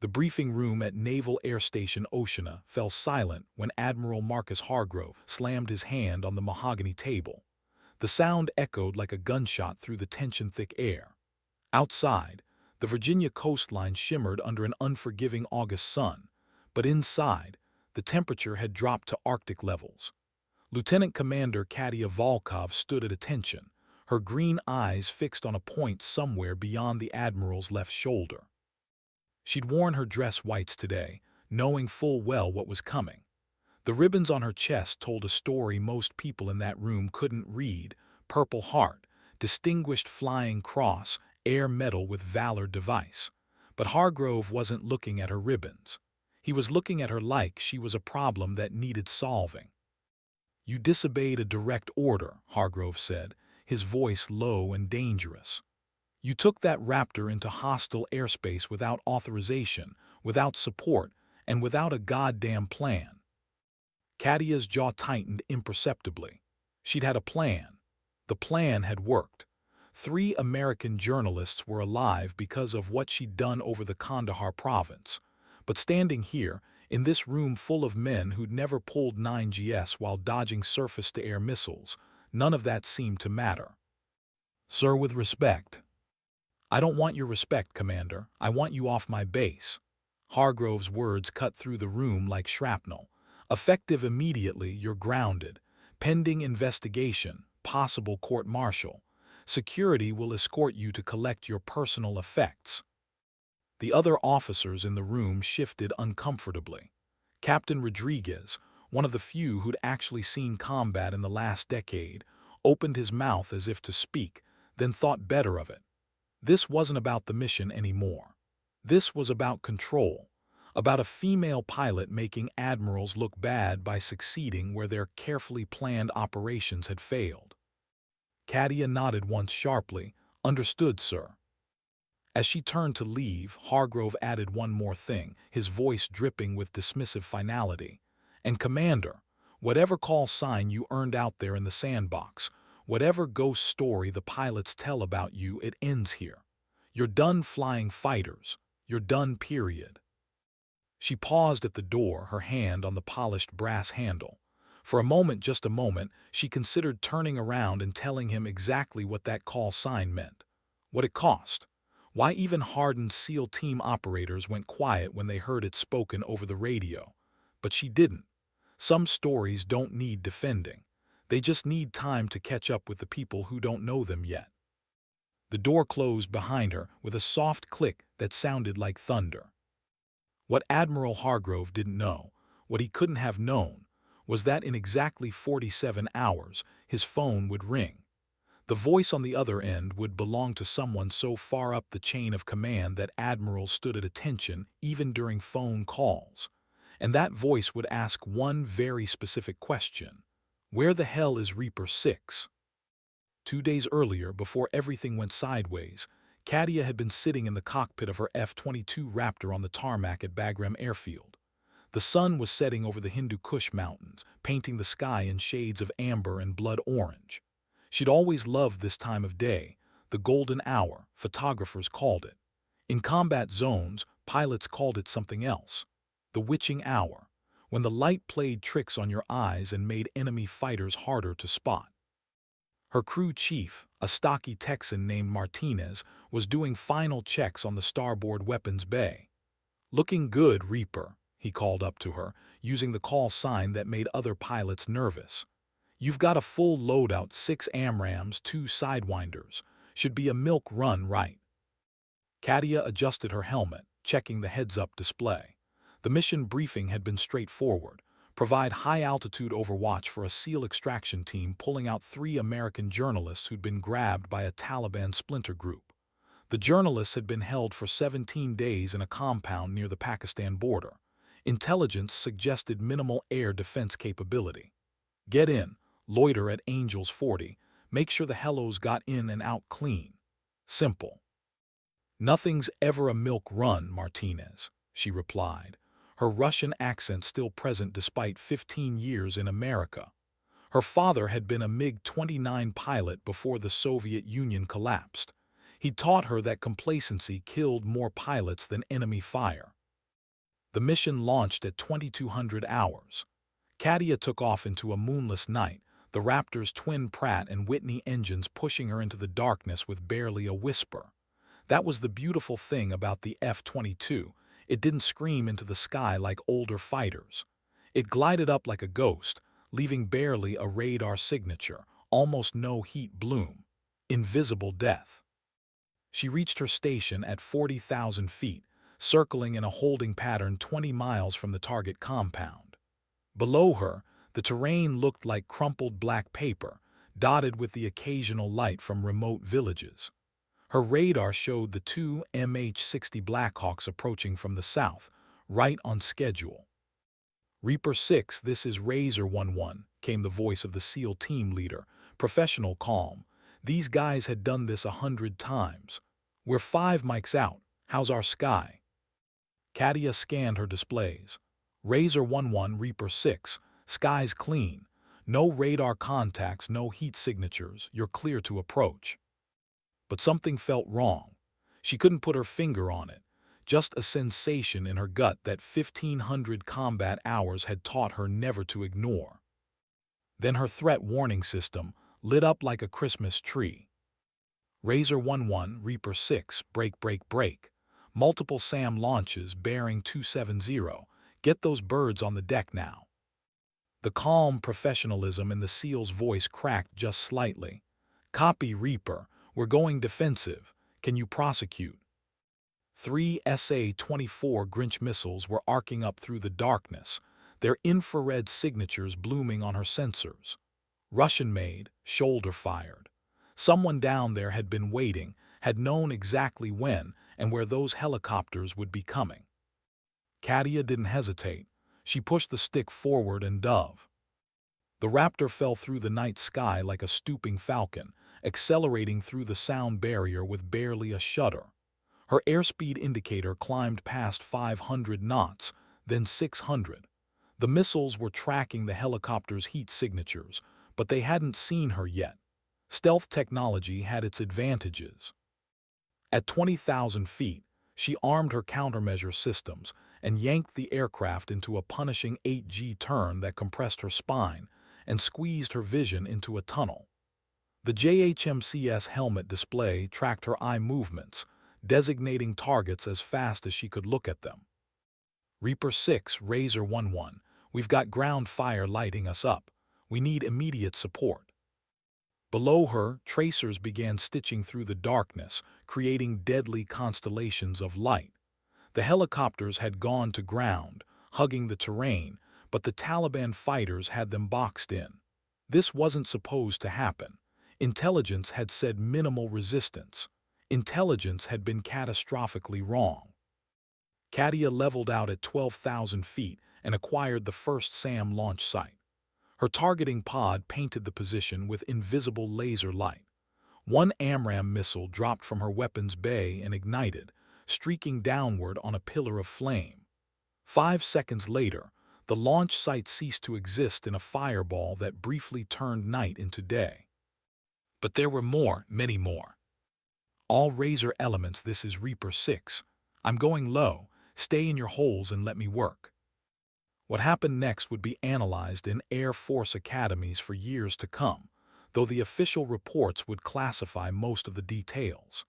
The briefing room at Naval Air Station Oceana fell silent when Admiral Marcus Hargrove slammed his hand on the mahogany table. The sound echoed like a gunshot through the tension-thick air. Outside, the Virginia coastline shimmered under an unforgiving August sun, but inside, the temperature had dropped to Arctic levels. Lieutenant Commander Katia Volkov stood at attention, her green eyes fixed on a point somewhere beyond the Admiral's left shoulder. She'd worn her dress whites today, knowing full well what was coming. The ribbons on her chest told a story most people in that room couldn't read: Purple Heart, Distinguished Flying Cross, Air Medal with Valor device. But Hargrove wasn't looking at her ribbons. He was looking at her like she was a problem that needed solving. "You disobeyed a direct order," Hargrove said, his voice low and dangerous. "You took that Raptor into hostile airspace without authorization, without support, and without a goddamn plan." Katia's jaw tightened imperceptibly. She'd had a plan. The plan had worked. 3 American journalists were alive because of what she'd done over the Kandahar province. But standing here, in this room full of men who'd never pulled 9GS while dodging surface-to-air missiles, none of that seemed to matter. "Sir, with respect." "I don't want your respect, Commander. I want you off my base." Hargrove's words cut through the room like shrapnel. "Effective immediately, you're grounded. Pending investigation, possible court-martial. Security will escort you to collect your personal effects." The other officers in the room shifted uncomfortably. Captain Rodriguez, one of the few who'd actually seen combat in the last decade, opened his mouth as if to speak, then thought better of it. This wasn't about the mission anymore. This was about control, about a female pilot making admirals look bad by succeeding where their carefully planned operations had failed. Katia nodded once sharply. "Understood, sir." As she turned to leave, Hargrove added one more thing, his voice dripping with dismissive finality. "And Commander, whatever call sign you earned out there in the sandbox, whatever ghost story the pilots tell about you, it ends here. You're done flying fighters. You're done, period." She paused at the door, her hand on the polished brass handle. For a moment, just a moment, she considered turning around and telling him exactly what that call sign meant, what it cost, why even hardened SEAL team operators went quiet when they heard it spoken over the radio. But she didn't. Some stories don't need defending. They just need time to catch up with the people who don't know them yet. The door closed behind her with a soft click that sounded like thunder. What Admiral Hargrove didn't know, what he couldn't have known, was that in exactly 47 hours, his phone would ring. The voice on the other end would belong to someone so far up the chain of command that admirals stood at attention even during phone calls. And that voice would ask one very specific question: where the hell is Reaper 6? 2 days earlier, before everything went sideways, Katia had been sitting in the cockpit of her F-22 Raptor on the tarmac at Bagram Airfield. The sun was setting over the Hindu Kush Mountains, painting the sky in shades of amber and blood orange. She'd always loved this time of day, the golden hour, photographers called it. In combat zones, pilots called it something else: the witching hour, when the light played tricks on your eyes and made enemy fighters harder to spot. Her crew chief, a stocky Texan named Martinez, was doing final checks on the starboard weapons bay. "Looking good, Reaper," he called up to her, using the call sign that made other pilots nervous. "You've got a full loadout, 6 AMRAAMs, 2 Sidewinders. Should be a milk run, right?" Katia adjusted her helmet, checking the heads-up display. The mission briefing had been straightforward: provide high-altitude overwatch for a SEAL extraction team pulling out 3 American journalists who'd been grabbed by a Taliban splinter group. The journalists had been held for 17 days in a compound near the Pakistan border. Intelligence suggested minimal air defense capability. Get in, loiter at Angels 40, make sure the hellos got in and out clean. Simple. "Nothing's ever a milk run, Martinez," she replied, her Russian accent still present despite 15 years in America. Her father had been a MiG-29 pilot before the Soviet Union collapsed. He taught her that complacency killed more pilots than enemy fire. The mission launched at 2200 hours. Katia took off into a moonless night, the Raptor's twin Pratt and Whitney engines pushing her into the darkness with barely a whisper. That was the beautiful thing about the F-22. It didn't scream into the sky like older fighters. It glided up like a ghost, leaving barely a radar signature, almost no heat bloom. Invisible death. She reached her station at 40,000 feet, circling in a holding pattern 20 miles from the target compound. Below her, the terrain looked like crumpled black paper, dotted with the occasional light from remote villages. Her radar showed the two MH-60 Blackhawks approaching from the south, right on schedule. "Reaper 6, this is Razor 11, came the voice of the SEAL team leader, professional calm. These guys had done this 100 times. "We're 5 mics out. How's our sky?" Katia scanned her displays. "Razor 11, Reaper 6, sky's clean. No radar contacts, no heat signatures, you're clear to approach." But something felt wrong. She couldn't put her finger on it, just a sensation in her gut that 1,500 combat hours had taught her never to ignore. Then her threat warning system lit up like a Christmas tree. "Razor 11, Reaper 6, break, break, break. Multiple SAM launches bearing 270. Get those birds on the deck now." The calm professionalism in the SEAL's voice cracked just slightly. "Copy, Reaper. We're going defensive. Can you prosecute?" 3 SA-24 Grinch missiles were arcing up through the darkness, their infrared signatures blooming on her sensors. Russian-made, shoulder-fired. Someone down there had been waiting, had known exactly when and where those helicopters would be coming. Katia didn't hesitate. She pushed the stick forward and dove. The Raptor fell through the night sky like a stooping falcon, accelerating through the sound barrier with barely a shudder. Her airspeed indicator climbed past 500 knots, then 600. The missiles were tracking the helicopter's heat signatures, but they hadn't seen her yet. Stealth technology had its advantages. At 20,000 feet, she armed her countermeasure systems and yanked the aircraft into a punishing 8G turn that compressed her spine and squeezed her vision into a tunnel. The JHMCS helmet display tracked her eye movements, designating targets as fast as she could look at them. "Reaper 6, Razor 11, we've got ground fire lighting us up. We need immediate support." Below her, tracers began stitching through the darkness, creating deadly constellations of light. The helicopters had gone to ground, hugging the terrain, but the Taliban fighters had them boxed in. This wasn't supposed to happen. Intelligence had said minimal resistance. Intelligence had been catastrophically wrong. Katia leveled out at 12,000 feet and acquired the first SAM launch site. Her targeting pod painted the position with invisible laser light. One AMRAAM missile dropped from her weapons bay and ignited, streaking downward on a pillar of flame. 5 seconds later, the launch site ceased to exist in a fireball that briefly turned night into day. But there were more, many more. "All Razor elements, this is Reaper 6. I'm going low. Stay in your holes and let me work." What happened next would be analyzed in Air Force academies for years to come, though the official reports would classify most of the details.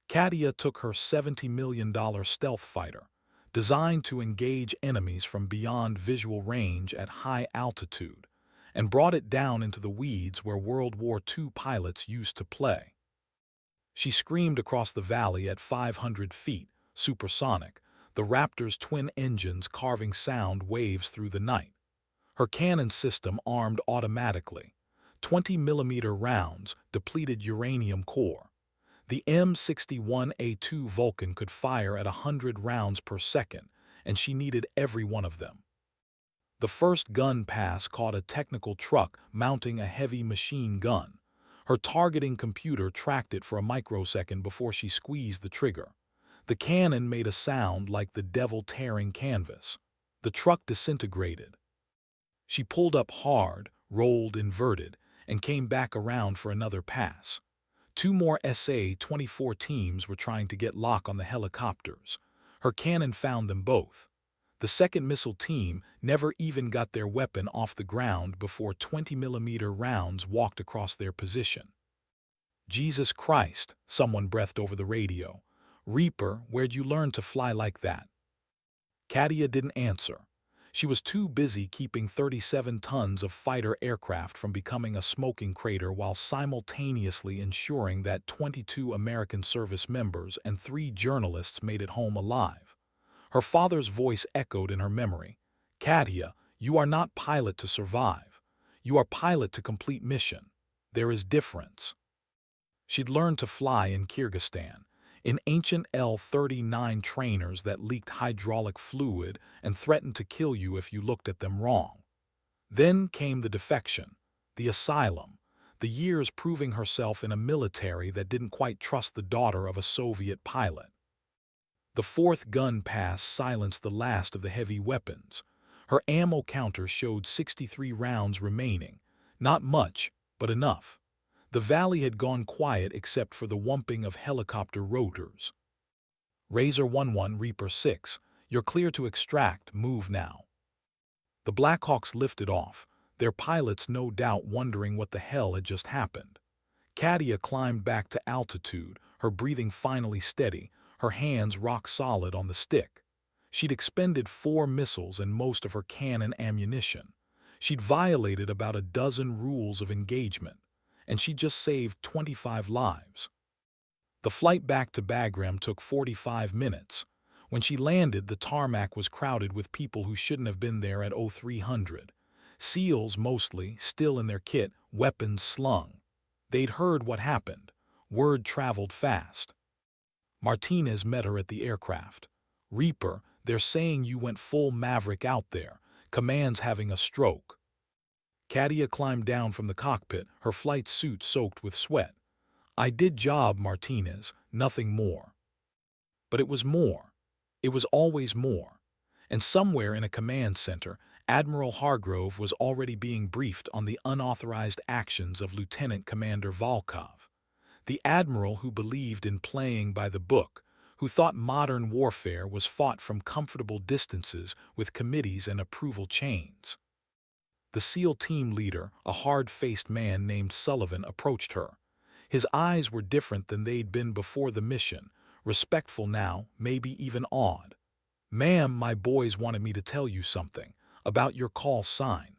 Katia took her $70 million stealth fighter, designed to engage enemies from beyond visual range at high altitude, and brought it down into the weeds where World War II pilots used to play. She screamed across the valley at 500 feet, supersonic, the Raptor's twin engines carving sound waves through the night. Her cannon system armed automatically. 20mm rounds, depleted uranium core. The M61A2 Vulcan could fire at 100 rounds per second, and she needed every one of them. The first gun pass caught a technical truck mounting a heavy machine gun. Her targeting computer tracked it for a microsecond before she squeezed the trigger. The cannon made a sound like the devil tearing canvas. The truck disintegrated. She pulled up hard, rolled inverted, and came back around for another pass. 2 more SA-24 teams were trying to get lock on the helicopters. Her cannon found them both. The second missile team never even got their weapon off the ground before 20-millimeter rounds walked across their position. Jesus Christ, someone breathed over the radio. Reaper, where'd you learn to fly like that? Katia didn't answer. She was too busy keeping 37 tons of fighter aircraft from becoming a smoking crater while simultaneously ensuring that 22 American service members and 3 journalists made it home alive. Her father's voice echoed in her memory. Katia, you are not pilot to survive. You are pilot to complete mission. There is difference. She'd learned to fly in Kyrgyzstan, in ancient L-39 trainers that leaked hydraulic fluid and threatened to kill you if you looked at them wrong. Then came the defection, the asylum, the years proving herself in a military that didn't quite trust the daughter of a Soviet pilot. The fourth gun pass silenced the last of the heavy weapons. Her ammo counter showed 63 rounds remaining. Not much, but enough. The valley had gone quiet except for the whumping of helicopter rotors. Razor 11 Reaper 6, you're clear to extract, move now. The Blackhawks lifted off, their pilots no doubt wondering what the hell had just happened. Katia climbed back to altitude, her breathing finally steady, her hands rock solid on the stick. She'd expended 4 missiles and most of her cannon ammunition. She'd violated about a dozen rules of engagement, and she'd just saved 25 lives. The flight back to Bagram took 45 minutes. When she landed, the tarmac was crowded with people who shouldn't have been there at 0300. SEALs mostly, still in their kit, weapons slung. They'd heard what happened. Word traveled fast. Martinez met her at the aircraft. Reaper, they're saying you went full Maverick out there. Command's having a stroke. Katia climbed down from the cockpit, her flight suit soaked with sweat. I did job, Martinez, nothing more. But it was more. It was always more. And somewhere in a command center, Admiral Hargrove was already being briefed on the unauthorized actions of Lieutenant Commander Volkov. The admiral who believed in playing by the book, who thought modern warfare was fought from comfortable distances with committees and approval chains. The SEAL team leader, a hard-faced man named Sullivan, approached her. His eyes were different than they'd been before the mission, respectful now, maybe even awed. Ma'am, my boys wanted me to tell you something about your call sign.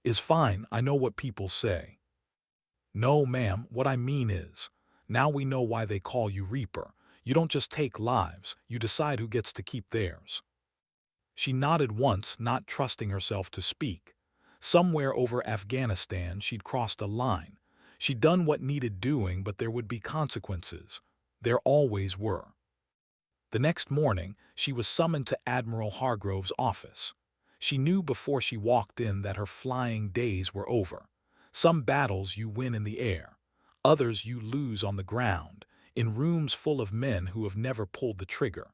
Is fine, I know what people say. No, ma'am, what I mean is, now we know why they call you Reaper. You don't just take lives, you decide who gets to keep theirs. She nodded once, not trusting herself to speak. Somewhere over Afghanistan, she'd crossed a line. She'd done what needed doing, but there would be consequences. There always were. The next morning, she was summoned to Admiral Hargrove's office. She knew before she walked in that her flying days were over. Some battles you win in the air. Others you lose on the ground, in rooms full of men who have never pulled the trigger.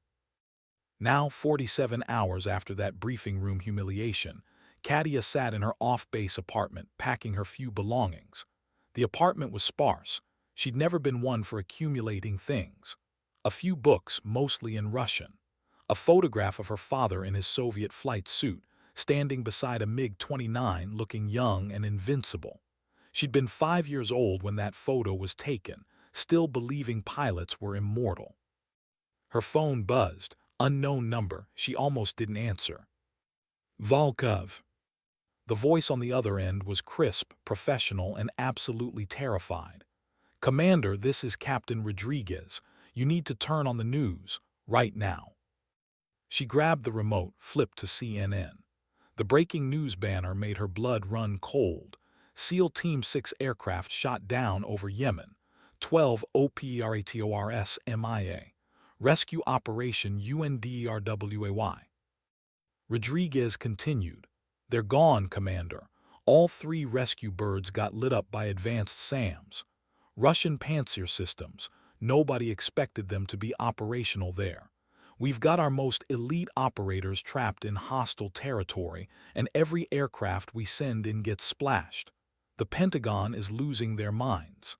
Now, 47 hours after that briefing room humiliation, Katia sat in her off-base apartment packing her few belongings. The apartment was sparse. She'd never been one for accumulating things. A few books, mostly in Russian. A photograph of her father in his Soviet flight suit, standing beside a MiG-29 looking young and invincible. She'd been 5 years old when that photo was taken, still believing pilots were immortal. Her phone buzzed. Unknown number. She almost didn't answer. Volkov. The voice on the other end was crisp, professional, and absolutely terrified. Commander, this is Captain Rodriguez. You need to turn on the news, right now. She grabbed the remote, flipped to CNN. The breaking news banner made her blood run cold. SEAL Team 6 aircraft shot down over Yemen. 12 OPERATORS MIA. Rescue Operation UNDERWAY. Rodriguez continued. They're gone, Commander. All 3 rescue birds got lit up by advanced SAMs. Russian Pantsir systems. Nobody expected them to be operational there. We've got our most elite operators trapped in hostile territory, and every aircraft we send in gets splashed. The Pentagon is losing their minds.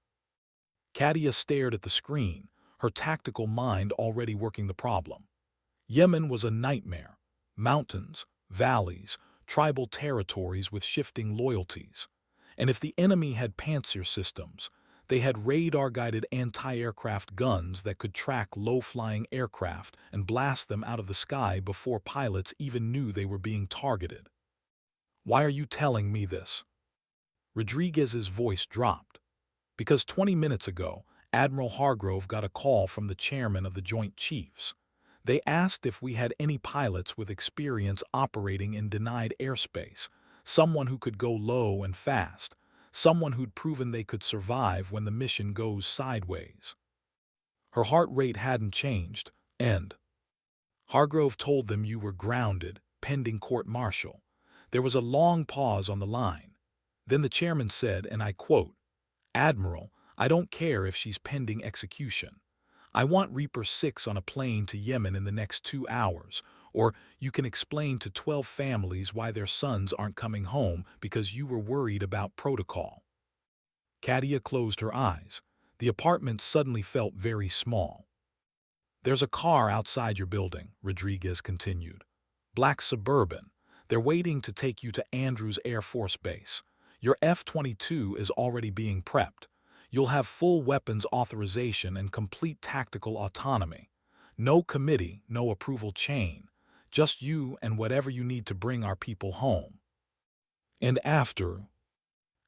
Katia stared at the screen, her tactical mind already working the problem. Yemen was a nightmare. mountains, valleys, tribal territories with shifting loyalties. And if the enemy had Panzer systems, they had radar-guided anti-aircraft guns that could track low-flying aircraft and blast them out of the sky before pilots even knew they were being targeted. Why are you telling me this? Rodriguez's voice dropped. Because 20 minutes ago, Admiral Hargrove got a call from the chairman of the Joint Chiefs. They asked if we had any pilots with experience operating in denied airspace, someone who could go low and fast, someone who'd proven they could survive when the mission goes sideways. Her heart rate hadn't changed, and Hargrove told them you were grounded, pending court-martial. There was a long pause on the line. Then the chairman said, and I quote, "Admiral, I don't care if she's pending execution. I want Reaper 6 on a plane to Yemen in the next 2 hours, or you can explain to 12 families why their sons aren't coming home because you were worried about protocol." Katia closed her eyes. The apartment suddenly felt very small. "There's a car outside your building," Rodriguez continued. "Black Suburban. They're waiting to take you to Andrews Air Force Base. Your F-22 is already being prepped. You'll have full weapons authorization and complete tactical autonomy. No committee, no approval chain. Just you and whatever you need to bring our people home. And after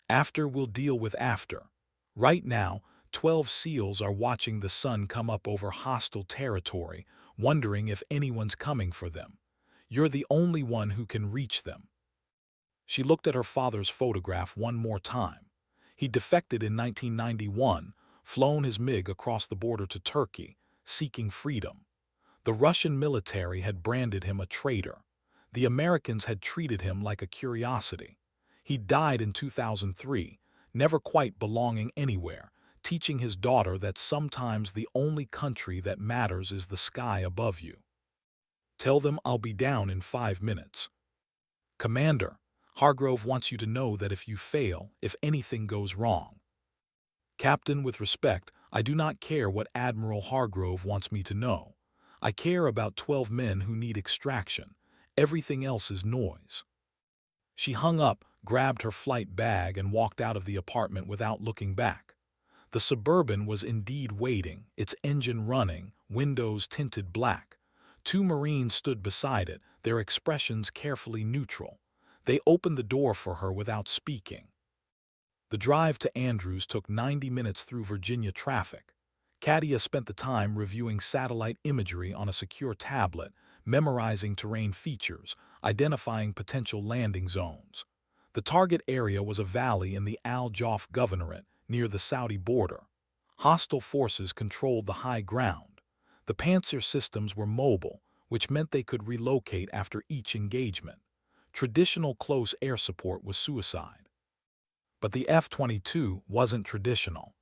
we'll deal with after. Right now, 12 SEALs are watching the sun come up over hostile territory, wondering if anyone's coming for them. You're the only one who can reach them." She looked at her father's photograph one more time. He defected in 1991, flown his MiG across the border to Turkey, seeking freedom. The Russian military had branded him a traitor. The Americans had treated him like a curiosity. He died in 2003, never quite belonging anywhere, teaching his daughter that sometimes the only country that matters is the sky above you. "Tell them I'll be down in 5 minutes. Commander, Hargrove wants you to know that if you fail, if anything goes wrong." "Captain, with respect, I do not care what Admiral Hargrove wants me to know. I care about 12 men who need extraction. Everything else is noise." She hung up, grabbed her flight bag, and walked out of the apartment without looking back. The Suburban was indeed waiting, its engine running, windows tinted black. 2 Marines stood beside it, their expressions carefully neutral. They opened the door for her without speaking. The drive to Andrews took 90 minutes through Virginia traffic. Katia spent the time reviewing satellite imagery on a secure tablet, memorizing terrain features, identifying potential landing zones. The target area was a valley in the Al Jauf Governorate, near the Saudi border. Hostile forces controlled the high ground. The Panzer systems were mobile, which meant they could relocate after each engagement. Traditional close air support was suicide. But the F-22 wasn't traditional.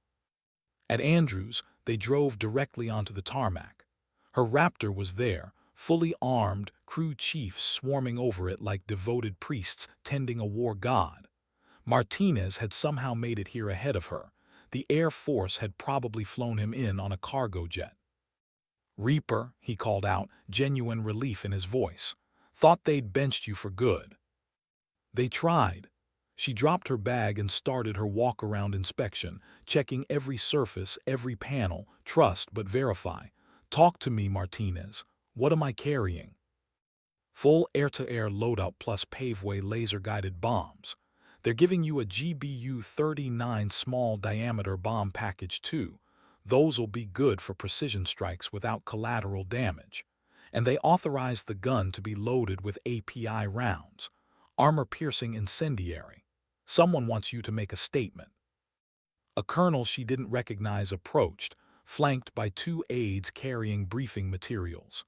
At Andrews, they drove directly onto the tarmac. Her Raptor was there, fully armed, crew chiefs swarming over it like devoted priests tending a war god. Martinez had somehow made it here ahead of her. The Air Force had probably flown him in on a cargo jet. "Reaper," he called out, genuine relief in his voice. "Thought they'd benched you for good." "They tried." She dropped her bag and started her walk-around inspection, checking every surface, every panel. "Trust but verify. Talk to me, Martinez. What am I carrying?" "Full air-to-air loadout plus paveway laser-guided bombs. They're giving you a GBU-39 small-diameter bomb package too. Those'll be good for precision strikes without collateral damage. And they authorized the gun to be loaded with API rounds. Armor-piercing incendiary. Someone wants you to make a statement." A colonel she didn't recognize approached, flanked by 2 aides carrying briefing materials.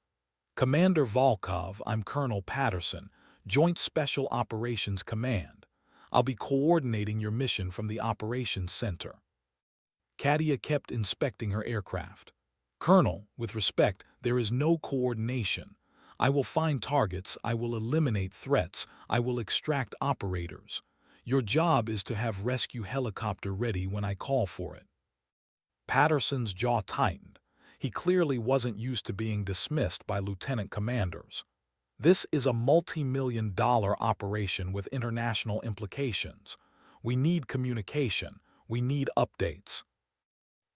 "Commander Volkov, I'm Colonel Patterson, Joint Special Operations Command. I'll be coordinating your mission from the Operations Center." Katia kept inspecting her aircraft. "Colonel, with respect, there is no coordination. I will find targets, I will eliminate threats, I will extract operators. Your job is to have rescue helicopter ready when I call for it." Patterson's jaw tightened. He clearly wasn't used to being dismissed by lieutenant commanders. This is a multi-million-dollar operation with international implications. We need communication. We need updates."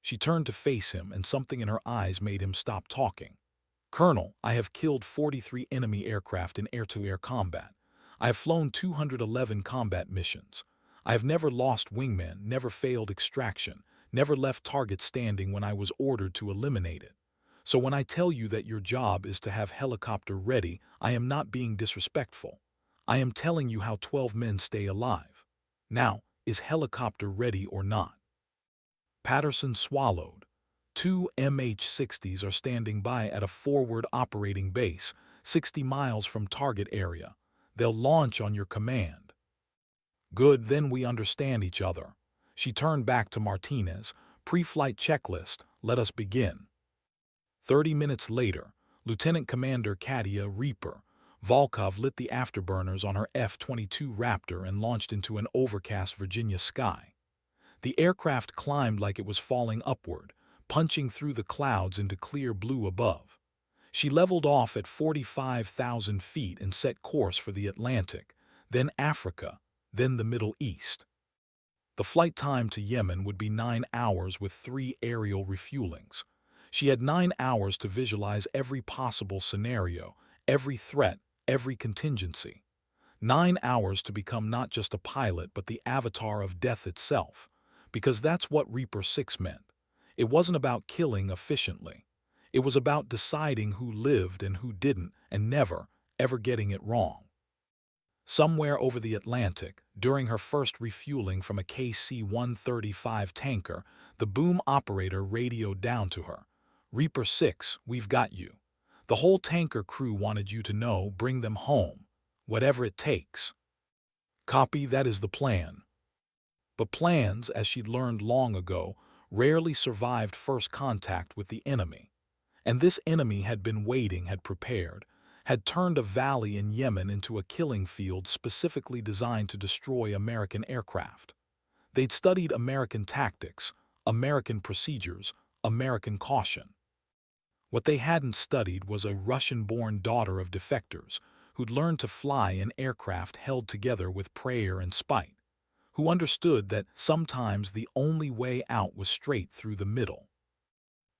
She turned to face him, and something in her eyes made him stop talking. "Colonel, I have killed 43 enemy aircraft in air-to-air combat. I have flown 211 combat missions. I have never lost wingman, never failed extraction, never left target standing when I was ordered to eliminate it. So when I tell you that your job is to have helicopter ready, I am not being disrespectful. I am telling you how 12 men stay alive. Now, is helicopter ready or not?" Patterson swallowed. 2 MH-60s are standing by at a forward operating base, 60 miles from target area. They'll launch on your command. "Good, then we understand each other." She turned back to Martinez. "Pre-flight checklist, let us begin." 30 minutes later, Lieutenant Commander Katia Reaper Volkov lit the afterburners on her F-22 Raptor and launched into an overcast Virginia sky. The aircraft climbed like it was falling upward, punching through the clouds into clear blue above. She leveled off at 45,000 feet and set course for the Atlantic, then Africa, then the Middle East. The flight time to Yemen would be 9 hours with 3 aerial refuelings. She had 9 hours to visualize every possible scenario, every threat, every contingency. 9 hours to become not just a pilot but the avatar of death itself, because that's what Reaper 6 meant. It wasn't about killing efficiently. It was about deciding who lived and who didn't, and never, ever getting it wrong. Somewhere over the Atlantic, during her first refueling from a KC-135 tanker, the boom operator radioed down to her, "Reaper 6, we've got you. The whole tanker crew wanted you to know, bring them home. Whatever it takes." "Copy, that is the plan." But plans, as she'd learned long ago, rarely survived first contact with the enemy. And this enemy had been waiting, had prepared, had turned a valley in Yemen into a killing field specifically designed to destroy American aircraft. They'd studied American tactics, American procedures, American caution. What they hadn't studied was a Russian-born daughter of defectors who'd learned to fly in aircraft held together with prayer and spite, who understood that sometimes the only way out was straight through the middle.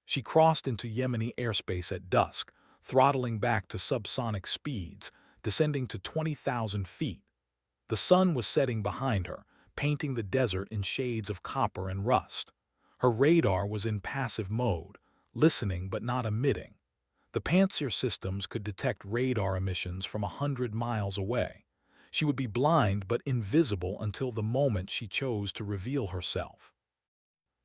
She crossed into Yemeni airspace at dusk, throttling back to subsonic speeds, descending to 20,000 feet. The sun was setting behind her, painting the desert in shades of copper and rust. Her radar was in passive mode, listening but not emitting. The Pantsir systems could detect radar emissions from 100 miles away. She would be blind but invisible until the moment she chose to reveal herself.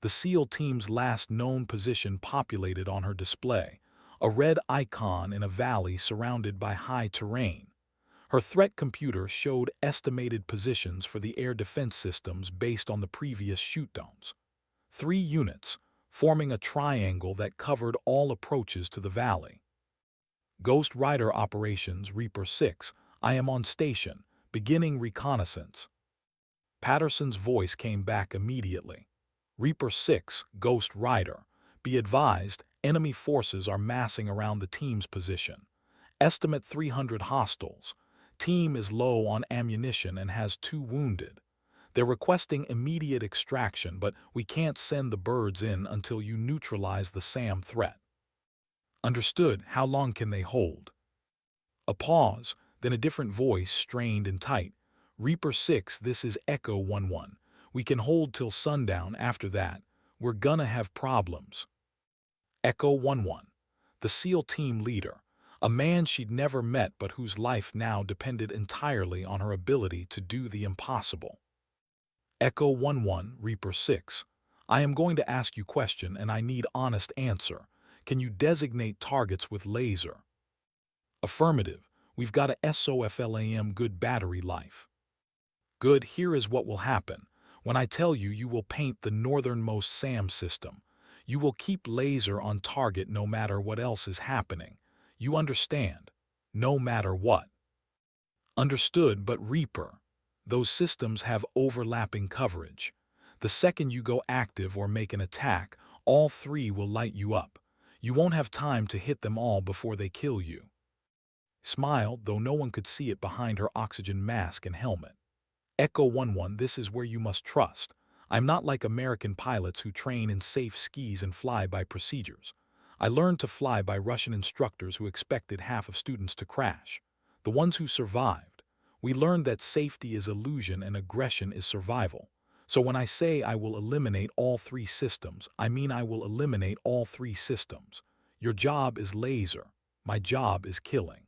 The SEAL team's last known position populated on her display, a red icon in a valley surrounded by high terrain. Her threat computer showed estimated positions for the air defense systems based on the previous shootdowns. 3 units, forming a triangle that covered all approaches to the valley. "Ghost Rider Operations, Reaper 6, I am on station, beginning reconnaissance." Patterson's voice came back immediately. "Reaper 6, Ghost Rider. Be advised, enemy forces are massing around the team's position. Estimate 300 hostiles. Team is low on ammunition and has 2 wounded. They're requesting immediate extraction, but we can't send the birds in until you neutralize the SAM threat." "Understood. How long can they hold?" A pause, then a different voice, strained and tight. "Reaper 6, this is Echo 11. We can hold till sundown. After that, we're gonna have problems." Echo 11, the SEAL team leader, a man she'd never met but whose life now depended entirely on her ability to do the impossible. "Echo 11, Reaper 6. I am going to ask you question and I need honest answer. Can you designate targets with laser?" "Affirmative. We've got a SOFLAM good battery life." "Good, here is what will happen. When I tell you, you will paint the northernmost SAM system. You will keep laser on target no matter what else is happening. You understand? No matter what." "Understood, but Reaper, those systems have overlapping coverage. The second you go active or make an attack, all 3 will light you up. You won't have time to hit them all before they kill you." smiled, though no one could see it behind her oxygen mask and helmet. Echo 11, this is where you must trust. I'm not like American pilots who train in safe skis and fly by procedures. I learned to fly by Russian instructors who expected half of students to crash. The ones who survived. We learned that safety is illusion and aggression is survival. So when I say I will eliminate all three systems, I mean I will eliminate all three systems. Your job is laser. My job is killing.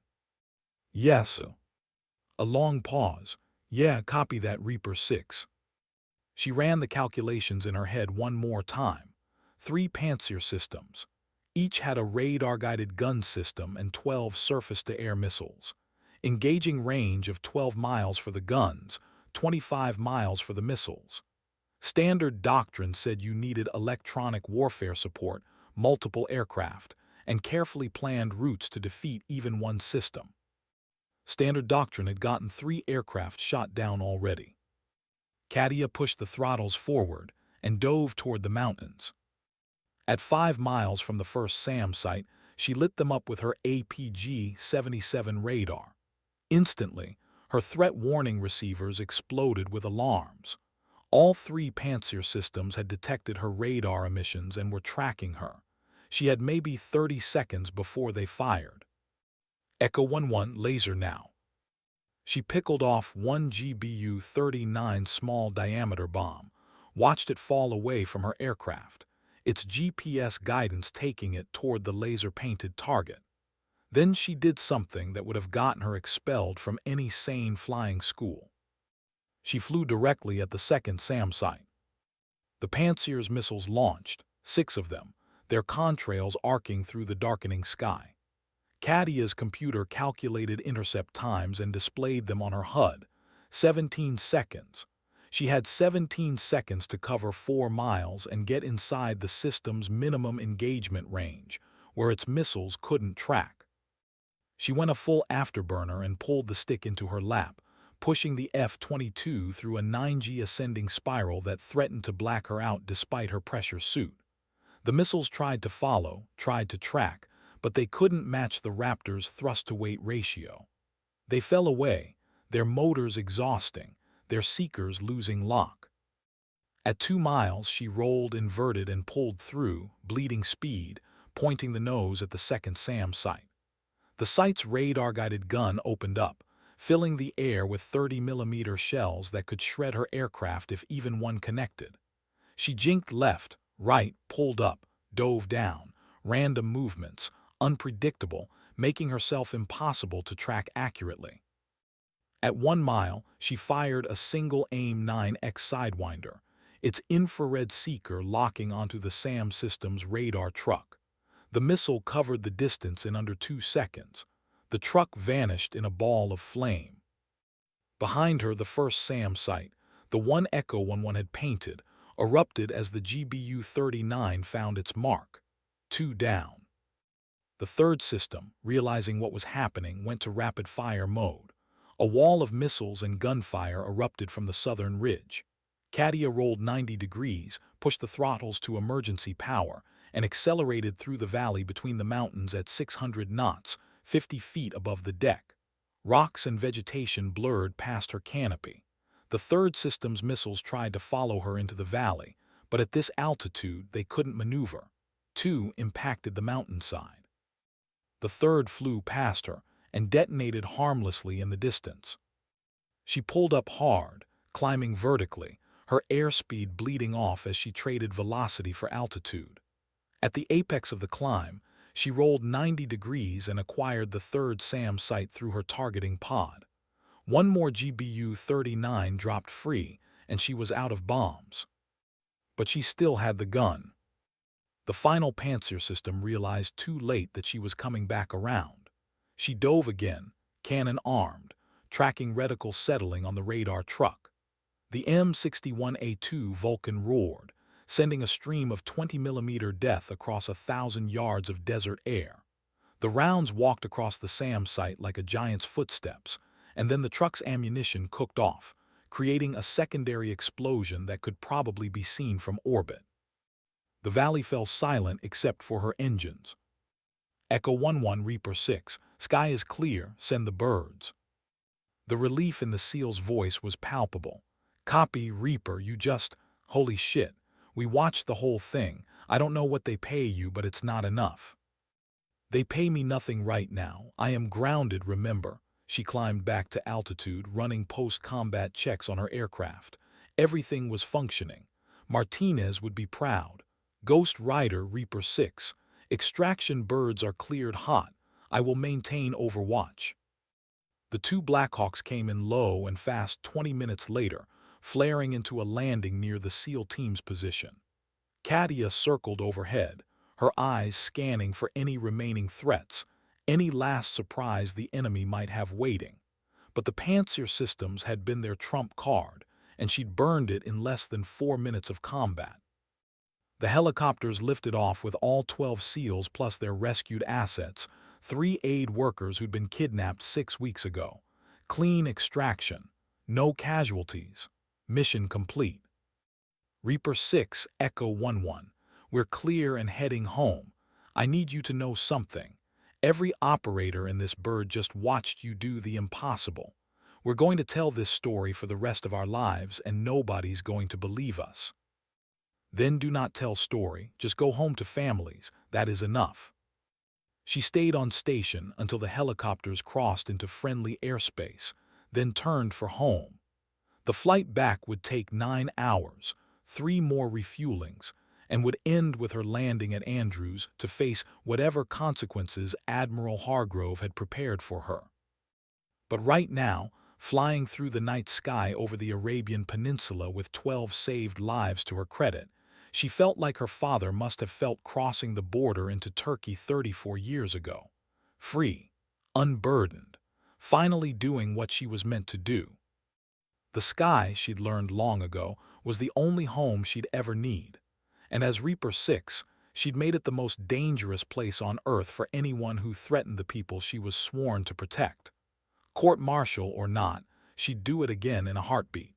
Yes. A long pause. Yeah, copy that, Reaper 6. She ran the calculations in her head one more time. 3 Pantsir systems. Each had a radar-guided gun system and 12 surface-to-air missiles. Engaging range of 12 miles for the guns, 25 miles for the missiles. Standard doctrine said you needed electronic warfare support, multiple aircraft, and carefully planned routes to defeat even one system. Standard doctrine had gotten 3 aircraft shot down already. Katia pushed the throttles forward and dove toward the mountains. At 5 miles from the first SAM site, she lit them up with her APG-77 radar. Instantly, her threat warning receivers exploded with alarms. All 3 Pantsir systems had detected her radar emissions and were tracking her. She had maybe 30 seconds before they fired. Echo 11, laser now. She pickled off one GBU-39 small-diameter bomb, watched it fall away from her aircraft, its GPS guidance taking it toward the laser-painted target. Then she did something that would have gotten her expelled from any sane flying school. She flew directly at the second SAM site. The Pantsir's missiles launched, 6 of them, their contrails arcing through the darkening sky. Katia's computer calculated intercept times and displayed them on her HUD. 17 seconds. She had 17 seconds to cover 4 miles and get inside the system's minimum engagement range, where its missiles couldn't track. She went a full afterburner and pulled the stick into her lap, pushing the F-22 through a 9G ascending spiral that threatened to black her out despite her pressure suit. The missiles tried to follow, tried to track, but they couldn't match the Raptor's thrust-to-weight ratio. They fell away, their motors exhausting, their seekers losing lock. At 2 miles, she rolled, inverted, and pulled through, bleeding speed, pointing the nose at the second SAM site. The site's radar-guided gun opened up, filling the air with 30mm shells that could shred her aircraft if even one connected. She jinked left, right, pulled up, dove down, random movements, unpredictable, making herself impossible to track accurately. At 1 mile, she fired a single AIM-9X Sidewinder, its infrared seeker locking onto the SAM system's radar truck. The missile covered the distance in under 2 seconds. The truck vanished in a ball of flame. Behind her, the first SAM site, the one Echo 11 had painted, erupted as the GBU-39 found its mark. 2 down. The third system, realizing what was happening, went to rapid-fire mode. A wall of missiles and gunfire erupted from the southern ridge. Katia rolled 90 degrees, pushed the throttles to emergency power, and accelerated through the valley between the mountains at 600 knots, 50 feet above the deck. Rocks and vegetation blurred past her canopy. The third system's missiles tried to follow her into the valley, but at this altitude they couldn't maneuver. 2 impacted the mountainside. The third flew past her and detonated harmlessly in the distance. She pulled up hard, climbing vertically, her airspeed bleeding off as she traded velocity for altitude. At the apex of the climb, she rolled 90 degrees and acquired the third SAM site through her targeting pod. One more GBU-39 dropped free, and she was out of bombs. But she still had the gun. The final Pantsir system realized too late that she was coming back around. She dove again, cannon armed, tracking reticle settling on the radar truck. The M61A2 Vulcan roared, sending a stream of 20mm death across 1,000 yards of desert air. The rounds walked across the SAM site like a giant's footsteps, and then the truck's ammunition cooked off, creating a secondary explosion that could probably be seen from orbit. The valley fell silent except for her engines. Echo 11 Reaper 6, sky is clear, send the birds. The relief in the SEAL's voice was palpable. Copy, Reaper, you just… Holy shit. We watched the whole thing. I don't know what they pay you, but it's not enough. They pay me nothing right now. I am grounded, remember. She climbed back to altitude, running post-combat checks on her aircraft. Everything was functioning. Martinez would be proud. Ghost Rider Reaper 6. Extraction birds are cleared hot. I will maintain overwatch. The two Blackhawks came in low and fast 20 minutes later, flaring into a landing near the SEAL team's position. Katia circled overhead, her eyes scanning for any remaining threats, any last surprise the enemy might have waiting. But the Panzer systems had been their trump card, and she'd burned it in less than 4 minutes of combat. The helicopters lifted off with all 12 SEALs plus their rescued assets, 3 aid workers who'd been kidnapped 6 weeks ago. Clean extraction. No casualties. Mission complete. Reaper 6, Echo 11. We're clear and heading home. I need you to know something. Every operator in this bird just watched you do the impossible. We're going to tell this story for the rest of our lives, and nobody's going to believe us. Then do not tell story, just go home to families. That is enough. She stayed on station until the helicopters crossed into friendly airspace, then turned for home. The flight back would take 9 hours, 3 more refuelings, and would end with her landing at Andrews to face whatever consequences Admiral Hargrove had prepared for her. But right now, flying through the night sky over the Arabian Peninsula with 12 saved lives to her credit, she felt like her father must have felt crossing the border into Turkey 34 years ago. Free, unburdened, finally doing what she was meant to do. The sky, she'd learned long ago, was the only home she'd ever need. And as Reaper 6, she'd made it the most dangerous place on Earth for anyone who threatened the people she was sworn to protect. Court-martial or not, she'd do it again in a heartbeat.